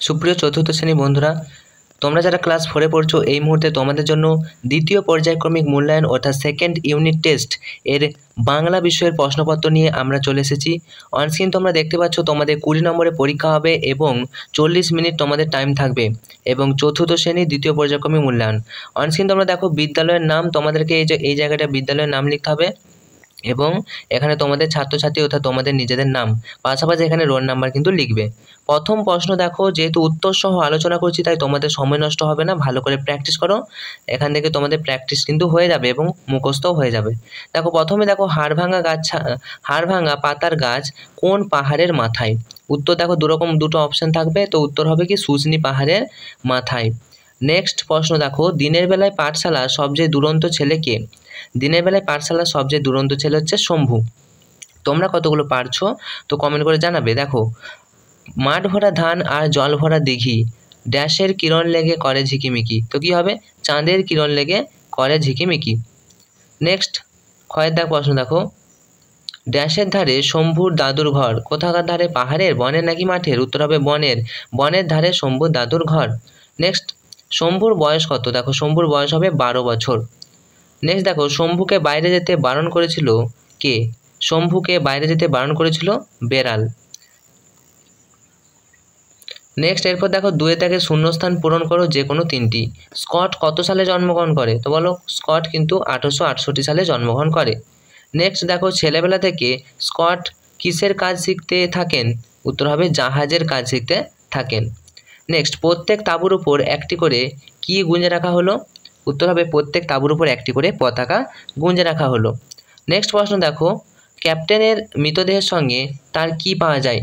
সুপ্রিয় চতুর্থ শ্রেণী বন্ধুরা, তোমরা যারা ক্লাস 4-এ পড়ছো এই মুহূর্তে তোমাদের জন্য দ্বিতীয় পর্যায়ক্রমিক মূল্যায়ন অর্থাৎ সেকেন্ড ইউনিট টেস্ট এর বাংলা বিষয়ের প্রশ্নপত্র নিয়ে আমরা চলে এসেছি। অনস্ক্রিন তোমরা দেখতে পাচ্ছ তোমাদের 20 নম্বরের পরীক্ষা হবে এবং 40 মিনিট তোমাদের টাইম থাকবে এবং চতুর্থ শ্রেণী দ্বিতীয় পর্যায়ক্রমিক মূল্যায়ন। অনস্ক্রিন তোমরা দেখো বিদ্যালয়ের নাম, তোমাদেরকে এই জায়গাটা বিদ্যালয়ের নাম লিখতে হবে এবং এখানে তোমাদের ছাত্রছাত্রী অর্থাৎ তোমাদের নিজেদের নাম, পাশাপাশি এখানে রোল নাম্বার কিন্তু লিখবে। প্রথম প্রশ্ন দেখো, যেহেতু উত্তর সহ আলোচনা করছি তাই তোমাদের সময় নষ্ট হবে না, ভালো করে প্র্যাকটিস করো। এখান থেকে তোমাদের প্র্যাকটিস কিন্তু হয়ে যাবে এবং মুখস্থও হয়ে যাবে। দেখো প্রথমে দেখো, হাড়ভাঙা পাতার গাছ কোন পাহাড়ের মাথায়? উত্তর দেখো দুটো অপশান থাকবে, তো উত্তর হবে কি শুশনি পাহাড়ের মাথায়। নেক্সট প্রশ্ন দেখো, দিনের বেলায় পাঠশালার সবচেয়ে দুরন্ত ছেলে কে? দিনের বেলায় পাঠশালার সবচেয়ে দুরন্ত ছেলে হচ্ছে শম্ভু। তোমরা কতগুলো পারছো তো কমেন্ট করে জানাবে। দেখো, মাঠ ভরা ধান আর জল ভরা দিঘি, ড্যাশের কিরণ লেগে করে ঝিকিমিকি, তো কি হবে? চাঁদের কিরণ লেগে করে ঝিকিমিকি। নেক্সট ক্ষয়ের দাগ প্রশ্ন দেখো, ড্যাশের ধারে শম্ভুর দাদুর ঘর, কোথাকার ধারে? পাহাড়ের, বনের নাকি মাঠের? উত্তর হবে বনের, বনের ধারে শম্ভুর দাদুর ঘর। নেক্সট, শম্ভুর বয়স কত? দেখো শম্ভুর বয়স হবে 12 বছর। নেক্সট দেখো, শম্ভুকে বাইরে যেতে বারণ করেছিল কে? শম্ভুকে বাইরে যেতে বারণ করেছিল বেড়াল। নেক্সট এরপর দেখো, দুয়ে দাগে শূন্যস্থান পূরণ করো যে কোনো তিনটি। স্কট কত সালে জন্মগ্রহণ করে? তো বলো, স্কট কিন্তু 1868 সালে জন্মগ্রহণ করে। নেক্সট দেখো, ছেলেবেলা থেকে স্কট কিসের কাজ শিখতে থাকেন? উত্তর হবে জাহাজের কাজ শিখতে থাকেন। নেক্সট, প্রত্যেক তাঁবুর উপর একটি করে কি গুঁজে রাখা হলো? উত্তর হবে প্রত্যেক তাঁবুর উপর একটি করে পতাকা গুঁজে রাখা হলো। নেক্সট প্রশ্ন দেখো, ক্যাপ্টেনের মৃতদেহের সঙ্গে তার কি পাওয়া যায়?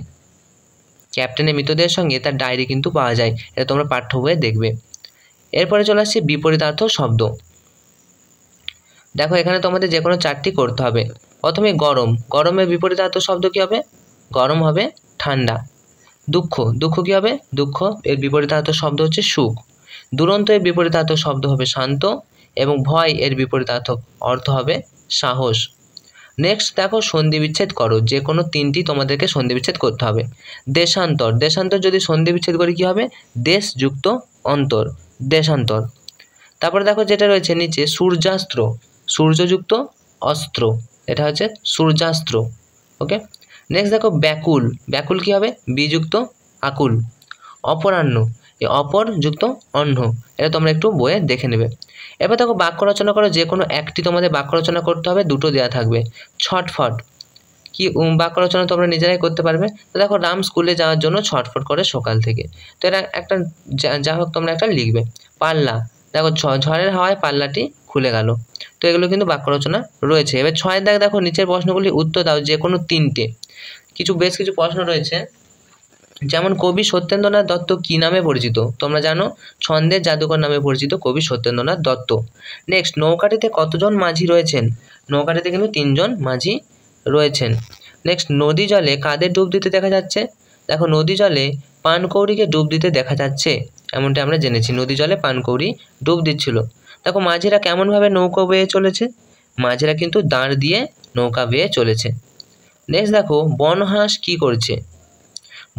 ক্যাপ্টেনের মৃতদেহের সঙ্গে তার ডায়েরি কিন্তু পাওয়া যায়, এটা তোমরা পাঠ্য বইয়ে দেখবে। এরপরে চলে আসছে বিপরীতার্থ শব্দ। দেখো এখানে তোমাদের যে কোনো 4টি করতে হবে। প্রথমে গরম, গরমের বিপরীতার্থ শব্দ কী হবে? গরম হবে ঠান্ডা। দুঃখ, দুঃখ কী হবে? দুঃখ এর বিপরীতার্থ শব্দ হচ্ছে সুখ। দুরন্ত এর বিপরীতার্থ শব্দ হবে শান্ত এবং ভয় এর বিপরীতার্থ অর্থ হবে সাহস। নেক্সট দেখো, সন্ধি বিচ্ছেদ করো, যে কোনো 3টি তোমাদেরকে সন্ধি বিচ্ছেদ করতে হবে। দেশান্তর, দেশান্তর যদি সন্ধি বিচ্ছেদ করি কী হবে? দেশ যুক্ত অন্তর, দেশান্তর। তারপরে দেখো যেটা রয়েছে নিচে, সূর্যাস্ত্র, সূর্যযুক্ত অস্ত্র, এটা হচ্ছে সূর্যাস্ত্র। ওকে। নেক্সট দেখো, ব্যাকুল, ব্যাকুল কী হবে? বিযুক্ত আকুল। অপরাহ্ন, এই অপর যুক্ত অহ্ন, এটা তোমরা একটু বইয়ে দেখে নেবে। এবার দেখো, বাক্য রচনা করো, যে কোনো একটি তোমাদের বাক্য রচনা করতে হবে, দুটো দেওয়া থাকবে। ছটফট, কি বাক্য রচনা তোমরা নিজেরাই করতে পারবে। তো দেখো, রাম স্কুলে যাওয়ার জন্য ছটফট করে সকাল থেকে, তো এটা একটা যা হোক তোমরা একটা লিখবে। পাল্লা, দেখো ঝড়ের হাওয়ায় পাল্লাটি খুলে গেল, তো এগুলো কিন্তু বাক্য রচনা রয়েছে। এবার 6 দাগ দেখো, নিচের প্রশ্নগুলি উত্তর দাও যে কোনো 3টে। বেশ কিছু প্রশ্ন রয়েছে, যেমন কবি সত্যেন্দ্রনাথ দত্ত কী নামে পরিচিত? তোমরা জানো, ছন্দের জাদুকর নামে পরিচিত কবি সত্যেন্দ্রনাথ দত্ত। নেক্সট, নৌকাটিতে কতজন মাঝি রয়েছেন? নৌকাটিতে কিন্তু 3 জন মাঝি রয়েছেন। নেক্সট, নদী জলে কাদের ডুব দিতে দেখা যাচ্ছে? দেখো নদী জলে পানকৌড়িকে ডুব দিতে দেখা যাচ্ছে, এমনটা আমরা জেনেছি, নদী জলে পানকৌড়ি ডুব দিচ্ছিল। দেখো, মাঝিরা কেমনভাবে নৌকা বেয়ে চলেছে? মাঝিরা কিন্তু দাঁড় দিয়ে নৌকা বেয়ে চলেছে। নেক্সট দেখো, বনহাঁস কী করছে?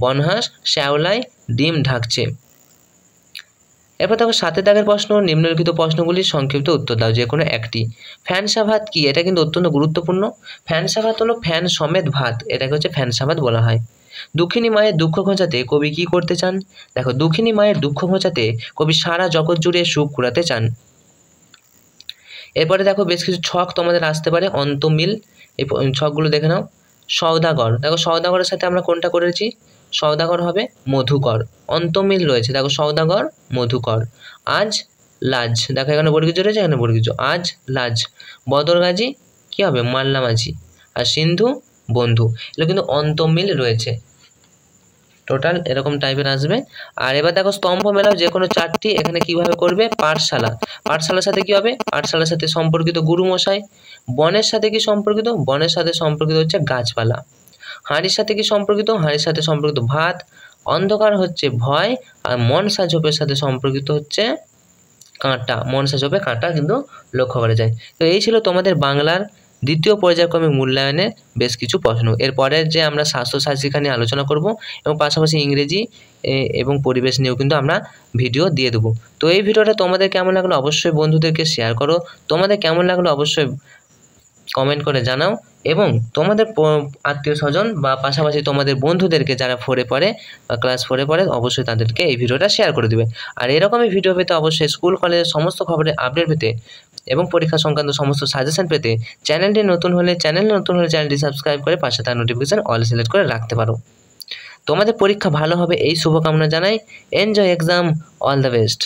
বনহাঁস শ্যাওলায় ডিম ঢাকছে। এরপর দেখো 7 দাগের প্রশ্ন, নিম্নলিখিত প্রশ্নগুলির সংক্ষিপ্ত উত্তর দাও যে কোনো একটি। ফ্যানসা ভাত কি? এটা কিন্তু অত্যন্ত গুরুত্বপূর্ণ। ফ্যানসা ভাত হলো ফ্যান সমেত ভাত, এটাকে হচ্ছে ফ্যানসা ভাত বলা হয়। দুঃখিনী মায়ের দুঃখ ঘোচাতে কবি কী করতে চান? দেখো, দুঃখিনী মায়ের দুঃখ ঘোচাতে কবি সারা জগৎ জুড়ে সুখ কুড়াতে চান। এরপরে দেখো, বেশ কিছু ছক তোমাদের আসতে পারে, অন্তমিল, এই ছকগুলো দেখে নাও। সওদাগর, দেখো সওদাগরের সাথে আমরা কোনটা করেছি? সওদাগর হবে মধুকর, অন্তমিল রয়েছে, দেখো সওদাগর মধুকর। আজ লাজ, দেখো এখানে বর্গীজ রয়েছে, এখানে বর্গীজ। আজ লাজ। বদরগাজী কী হবে? মাল্লামাঝি। আর সিন্ধু বন্ধু, এগুলো কিন্তু অন্তমিল রয়েছে। টোটাল এরকম টাইপের আসবে। আর এবার দেখো, স্তম্ভ মেলাও যে কোনো 4টি, এখানে কিভাবে করবে? পাঠশালা, পাঠশালার সাথে কি হবে? পাঠশালার সাথে সম্পর্কিত গুরুমশাই। বনের সাথে কি সম্পর্কিত? বনের সাথে সম্পর্কিত হচ্ছে গাছপালা। হাঁড়ির সাথে কি সম্পর্কিত? হাঁড়ির সাথে সম্পর্কিত ভাত। অন্ধকার হচ্ছে ভয়, আর মনসা ঝোপের সাথে সম্পর্কিত হচ্ছে কাঁটা, মনসা ঝোপে কাঁটা কিন্তু লক্ষ্য করা যায়। তো এই ছিল তোমাদের বাংলার দ্বিতীয় পর্যায়ক্রমিক মূল্যায়নের বেশ কিছু প্রশ্ন। এরপরের যে আমরা স্বাস্থ্যসাথী শিক্ষা নিয়ে আলোচনা করব এবং পাশাপাশি ইংরেজি এবং পরিবেশ নিয়েও কিন্তু আমরা ভিডিও দিয়ে দেবো। তো এই ভিডিওটা তোমাদের কেমন লাগলো অবশ্যই বন্ধুদেরকে শেয়ার করো, তোমাদের কেমন লাগলো অবশ্যই কমেন্ট করে জানাও এবং তোমাদের আত্মীয় স্বজন বা পাশাপাশি তোমাদের বন্ধুদেরকে যারা 4-এ পড়ে বা ক্লাস 4-এ পড়ে অবশ্যই তাদেরকে এই ভিডিওটা শেয়ার করে দেবে। আর এরকমই ভিডিও পেতে অবশ্যই স্কুল কলেজের সমস্ত খবরের আপডেট পেতে এবং পরীক্ষা সংক্রান্ত সমস্ত সাজেশন পেতে চ্যানেলটি নতুন হলে চ্যানেলটি সাবস্ক্রাইব করে পাশে তার নোটিফিকেশান অল সিলেক্ট করে রাখতে পারো। তোমাদের পরীক্ষা ভালো হবে এই শুভকামনা জানাই। Enjoy exam, all the best.